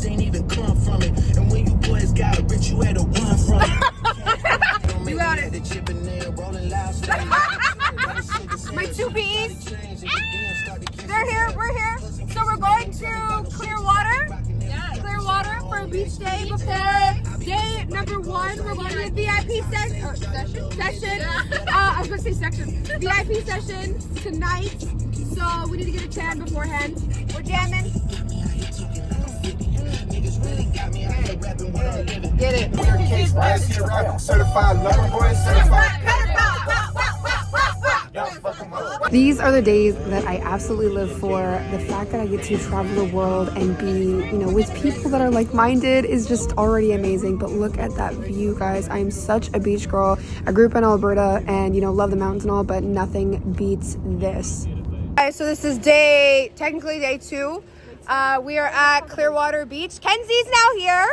niggas ain't even come from it. And when you boys got rich, you had to run from it. You got it. My two B's. They're here. We're here. So we're going to Clearwater. Clearwater for a beach day before day number 1. We're going to VIP session. I was going to say section. VIP session tonight. So we need to get a tan beforehand. We're jamming. Get it. Certified lover boy, certified. These are the days that I absolutely live for. The fact that I get to travel the world and be, with people that are like-minded is just already amazing. But look at that view, guys. I'm such a beach girl. I grew up in Alberta and, love the mountains and all, but nothing beats this. Alright, so this is technically day 2. We are at Clearwater Beach. Kenzie's now here.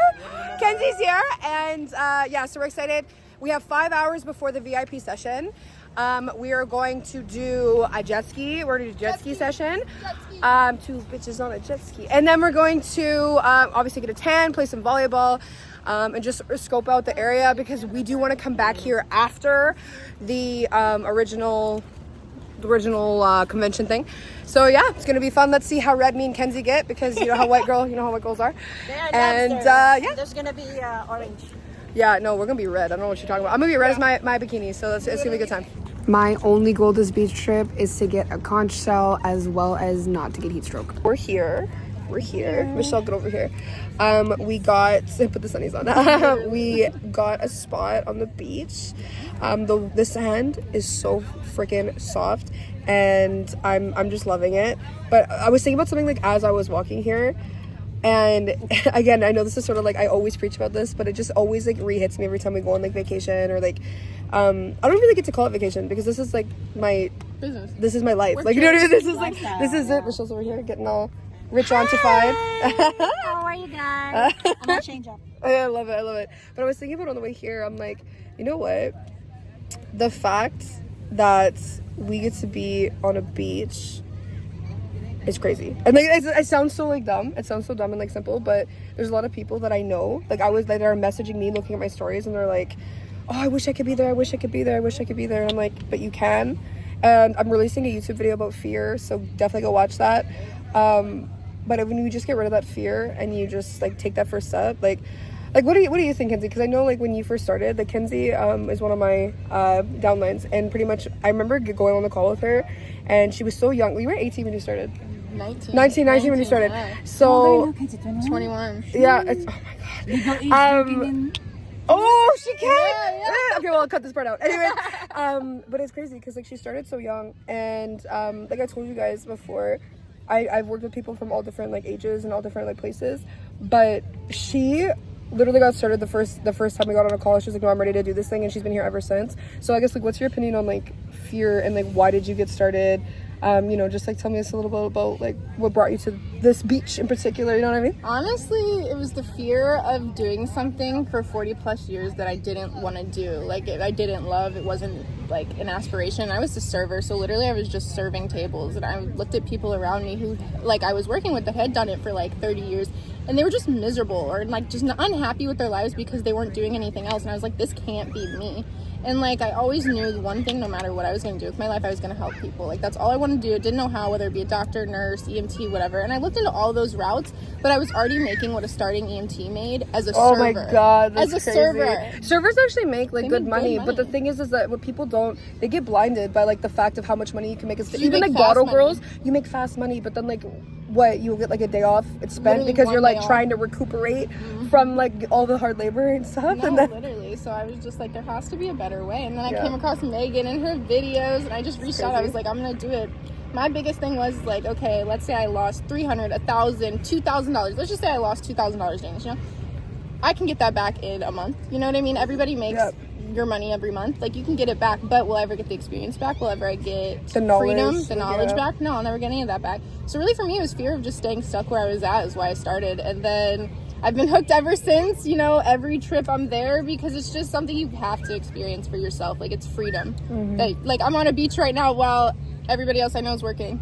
Kenzie's here. And so we're excited. We have 5 hours before the VIP session. We are going to do a jet ski. We're going to do a jet ski session. 2 bitches on a jet ski. And then we're going to obviously get a tan, play some volleyball, and just scope out the area because we do want to come back here after the original convention thing. So yeah, it's gonna be fun. Let's see how red me and Kenzie get because you know how white girls are. And there's gonna be orange. Yeah, no, we're gonna be red. I don't know what you're talking about. I'm gonna be red as my bikini, so it's gonna be a good time. My only goal this beach trip is to get a conch shell as well as not to get heat stroke. We're here. Michelle, get over here. We got, put the sunnies on. We got a spot on the beach. The sand is so freaking soft and I'm just loving it. But I was thinking about something like as I was walking here, and again, I know this is sort of like I always preach about this, but it just always like re-hits me every time we go on like vacation or like I don't really get to call it vacation because this is like my business. This is my life. Like you know what I mean? This is like this is it. Michelle's over here getting all rich ontified. How are you guys? I'm gonna change up. I love it. But I was thinking about on the way here, I'm like, you know what? The fact that we get to be on a beach is crazy. And like it sounds so like dumb. It sounds so dumb and like simple, but there's a lot of people that I know, like that are messaging me, looking at my stories, and they're like, oh, I wish I could be there. And I'm like, but you can. And I'm releasing a YouTube video about fear, so definitely go watch that. But when you just get rid of that fear and you just like take that first step, like what do you think, Kenzie? Because I know like when you first started, like Kenzie is one of my downlines, and pretty much I remember going on the call with her, and she was so young. You were 18 when you started. 19 when you started. Yeah. So 21. Yeah, it's oh my god. Oh, she can. Yeah. Okay, well, I'll cut this part out. Anyway, but it's crazy because like she started so young, and like I told you guys before, I've worked with people from all different like ages and all different like places, but she literally got started the first time we got on a call. She was like, no, I'm ready to do this thing, and she's been here ever since. So I guess like what's your opinion on like fear and like why did you get started? Just like tell me a little bit about like what brought you to this beach in particular, you know what I mean? Honestly, it was the fear of doing something for 40 plus years that I didn't want to do. Like I didn't love, it wasn't like an aspiration. I was a server, so literally I was just serving tables, and I looked at people around me who like I was working with that had done it for like 30 years, and they were just miserable or like just unhappy with their lives because they weren't doing anything else. And I was like, this can't be me. And like I always knew the one thing, no matter what I was going to do with my life, I was going to help people. Like that's all I wanted to do. I didn't know how, whether it be a doctor, nurse, EMT, whatever. And I looked into all those routes, but I was already making what a starting EMT made as a server. Oh my god, that's as a crazy. server. Servers actually make like good money, but the thing is that what people don't, they get blinded by like the fact of how much money you can make. Even like bottle girls, you make fast money, but then like what, you get like a day off, it's spent literally because you're like trying to recuperate from like all the hard labor and stuff. No, and then literally. So I was just like, there has to be a better way. And then I came across Megan and her videos, and I just reached out. I was like, I'm gonna do it. My biggest thing was like, okay, let's say I lost $300, $1,000, $2,000. Let's just say I lost $2,000 Danish, you know? I can get that back in a month. You know what I mean? Everybody makes your money every month. Like, you can get it back, but will I ever get the experience back? Will I ever get the knowledge back? No, I'll never get any of that back. So really for me, it was fear of just staying stuck where I was at is why I started. And then I've been hooked ever since. You know, every trip I'm there because it's just something you have to experience for yourself. Like, it's freedom. Like I'm on a beach right now while everybody else I know is working.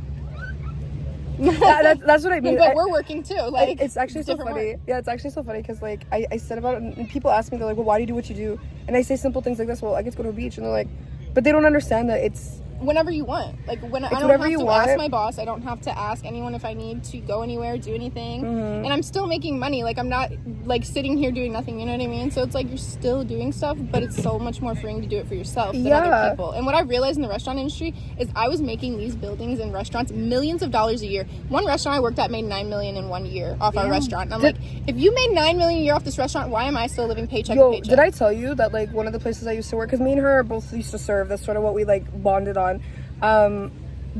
That's what I mean. But we're working too. Like it's actually so different funny. work. Yeah, it's actually so funny because like I said about it, and people ask me, they're like, well, why do you do what you do? And I say simple things like this. Well, I get to go to a beach, and they're like, but they don't understand that it's whenever you want. Like when I don't whatever have you to want. ask my boss, I don't have to ask anyone if I need to go anywhere, do anything. And I'm still making money. Like I'm not like sitting here doing nothing, you know what I mean? So it's like you're still doing stuff, but it's so much more freeing to do it for yourself than other people. And what I realized in the restaurant industry is I was making these buildings and restaurants millions of dollars a year. One restaurant I worked at made $9 million in 1 year off our restaurant. And I'm like, if you made $9 million a year off this restaurant, why am I still living paycheck to paycheck? Did I tell you that like one of the places I used to work, because me and her both used to serve, that's sort of what we like bonded on.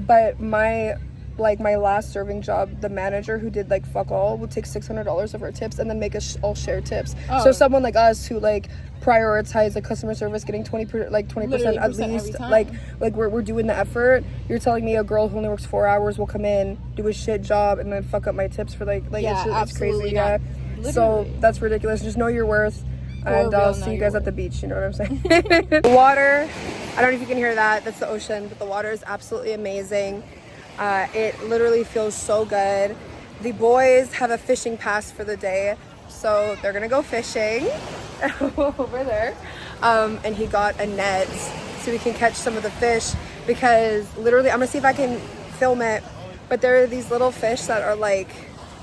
But my last serving job, the manager who did like fuck all would take $600 of our tips and then make us all share tips. So someone like us who like prioritize like customer service, getting 20% at least, like we're doing the effort. You're telling me a girl who only works 4 hours will come in, do a shit job, and then fuck up my tips for like it's crazy. Yeah, so that's ridiculous. Just know your worth. And I'll see you guys at the beach, you know what I'm saying? The water, I don't know if you can hear that, that's the ocean, but the water is absolutely amazing. It literally feels so good. The boys have a fishing pass for the day, so they're gonna go fishing over there. And he got a net so we can catch some of the fish, because literally, I'm gonna see if I can film it, but there are these little fish that are like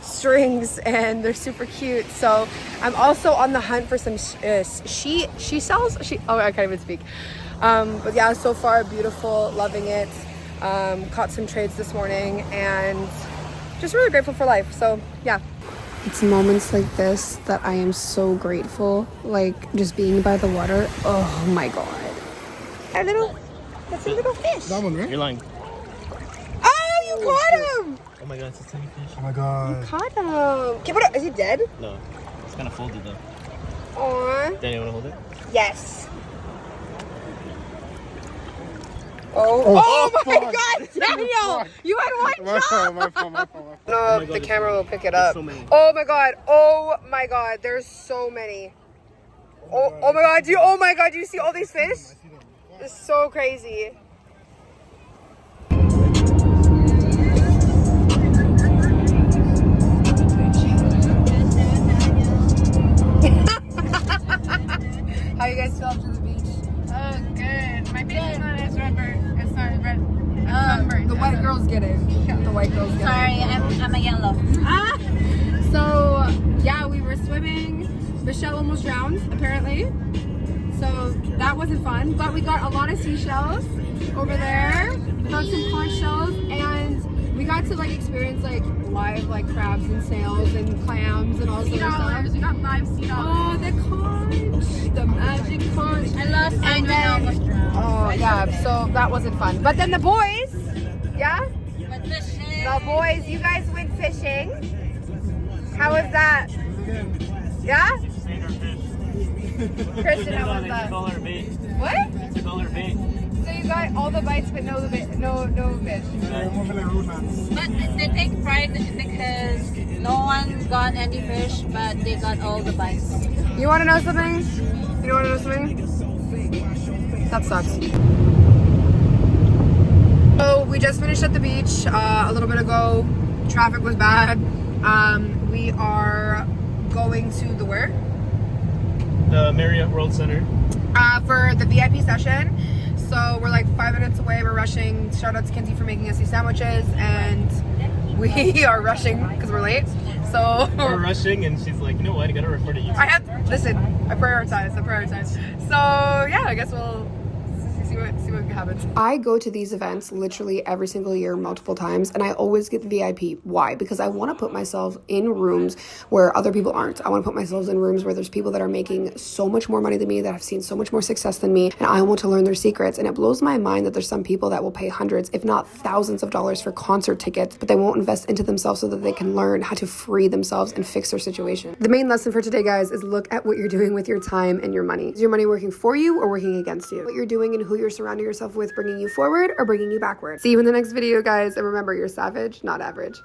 strings and they're super cute. So I'm also on the hunt for some she sells oh, I can't even speak. But yeah, so far beautiful, loving it. Caught some trades this morning and just really grateful for life. So yeah, It's moments like this that I am so grateful, like just being by the water. Oh my god. that's a little fish. That one, right? You're lying. Oh, you caught him. Oh my god, it's a tiny fish. Oh my god. Caught him. Okay, what, is he dead? No, it's kind of folded though. Aww. Danny, you want to hold it? Yes. Oh my god, Daniel! You had one job! My fault. No, the camera will pick it up. so many. Oh my god, there's so many. Oh my god, do you see all these fish? It's so crazy. How you guys feel after the beach? Oh, good. My face is not as rubber. It's not red. Sunburned. The white girls get it. The white girls get it. Sorry, I'm a yellow. So yeah, we were swimming. Michelle almost drowned, apparently. So that wasn't fun. But we got a lot of seashells over there. We got some conch shells, and we got to like experience like live like crabs and snails and clams and all sorts of stuff. We got 5 sea dollars. Oh, the conch, the magic conch. I lost And then, oh yeah, so that wasn't fun. But then the boys, yeah, the boys, you guys went fishing. How was that? Yeah? Christian, how was that? What? So you got all the bites but no fish. But they take pride because no one got any fish, but they got all the bites. You want to know something? You want to know something? That sucks. So we just finished at the beach a little bit ago. Traffic was bad. We are going to the where? The Marriott World Center. For the VIP session. So we're like 5 minutes away. We're rushing. Shout out to Kinsey for making us these sandwiches, and we are rushing because we're late. So We're rushing, and she's like, you know what? I gotta record to YouTube. I prioritize. So yeah, I guess we'll see what happens. I go to these events literally every single year, multiple times, and I always get VIP. Why? Because I want to put myself in rooms where other people aren't. I want to put myself in rooms where there's people that are making so much more money than me, that have seen so much more success than me, and I want to learn their secrets. And it blows my mind that there's some people that will pay hundreds, if not thousands of dollars for concert tickets, but they won't invest into themselves so that they can learn how to free themselves and fix their situation. The main lesson for today, guys, is look at what you're doing with your time and your money. Is your money working for you or working against you? What you're doing and who you're surrounding yourself with, bringing you forward or bringing you backward. See you in the next video, guys, and remember, you're savage, not average.